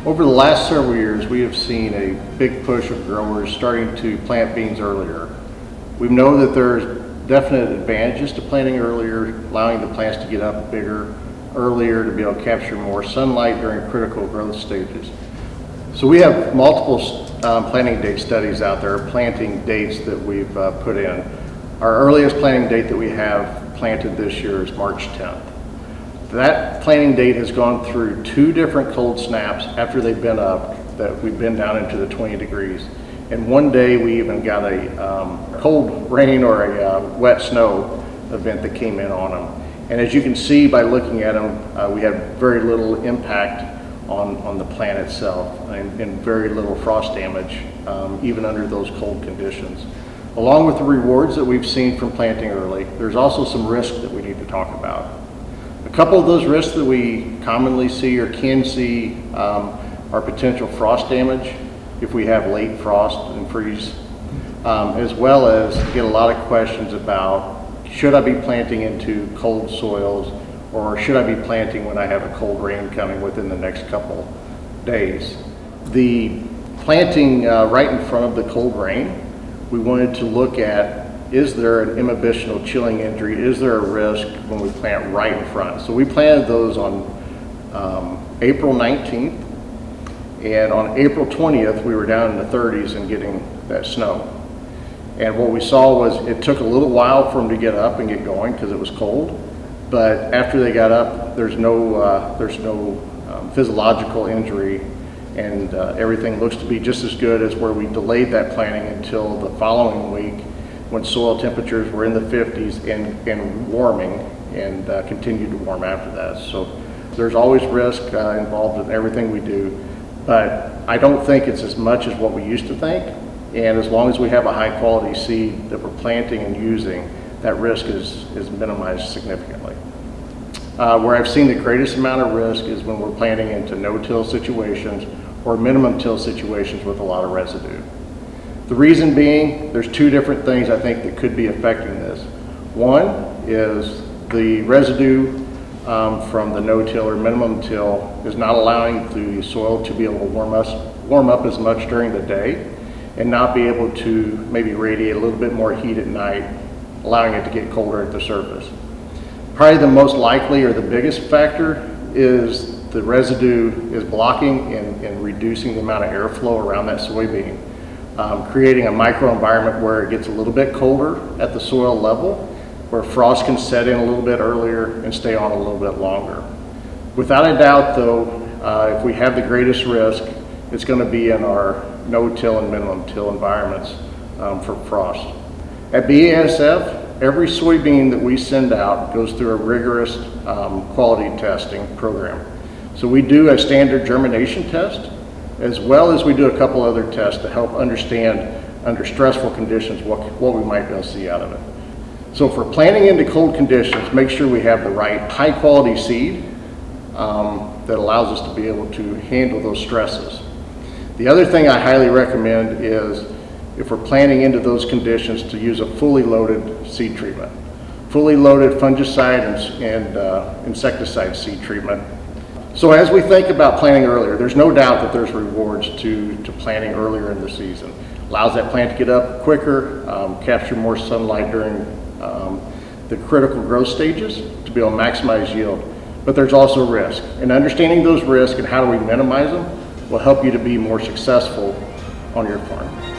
Over the last several years, we have seen a big push of growers starting to plant beans earlier. We know that there's definite advantages to planting earlier, allowing the plants to get up bigger earlier to be able to capture more sunlight during critical growth stages. So we have multiple planting date studies out there, planting dates that we've put in. Our earliest planting date that we have planted this year is March 10th. That planting date has gone through 2 different cold snaps after they've been up, that we've been down into the 20 degrees. And one day we even got a cold rain or a wet snow event that came in on them. And as you can see by looking at them, we had very little impact on the plant itself and very little frost damage, even under those cold conditions. Along with the rewards that we've seen from planting early, there's also some risks that we need to talk about. A couple of those risks that we commonly see or can see are potential frost damage if we have late frost and freeze, as well as get a lot of questions about, should I be planting into cold soils, or should I be planting when I have a cold rain coming within the next couple days? The planting right in front of the cold rain, we wanted to look at, is there an imbibitional chilling injury? Is there a risk when we plant right in front? So we planted those on April 19th, and on April 20th, we were down in the 30s and getting that snow. And what we saw was it took a little while for them to get up and get going because it was cold. But after they got up, there's no physiological injury, and everything looks to be just as good as where we delayed that planting until the following week when soil temperatures were in the 50s and warming, and continued to warm after that. So there's always risk involved in everything we do, but I don't think it's as much as what we used to think. And as long as we have a high quality seed that we're planting and using, that risk is minimized significantly. Where I've seen the greatest amount of risk is when we're planting into no-till situations or minimum till situations with a lot of residue. The reason being, there's 2 different things I think that could be affecting this. One is the residue from the no-till or minimum till is not allowing the soil to be able to warm up as much during the day and not be able to maybe radiate a little bit more heat at night, allowing it to get colder at the surface. Probably the most likely or the biggest factor is the residue is blocking and reducing the amount of airflow around that soybean, creating a microenvironment where it gets a little bit colder at the soil level, where frost can set in a little bit earlier and stay on a little bit longer. Without a doubt though, if we have the greatest risk, it's going to be in our no-till and minimum till environments for frost. At BASF, every soybean that we send out goes through a rigorous quality testing program. So we do a standard germination test, as well as we do a couple other tests to help understand under stressful conditions what we might be able to see out of it. So for planting into cold conditions, make sure we have the right high quality seed that allows us to be able to handle those stresses. The other thing I highly recommend is, if we're planting into those conditions, to use a fully loaded seed treatment. Fully loaded fungicide and insecticide seed treatment. So as we think about planting earlier, there's no doubt that there's rewards to planting earlier in the season. Allows that plant to get up quicker, capture more sunlight during the critical growth stages to be able to maximize yield. But there's also risk. And understanding those risks and how do we minimize them will help you to be more successful on your farm.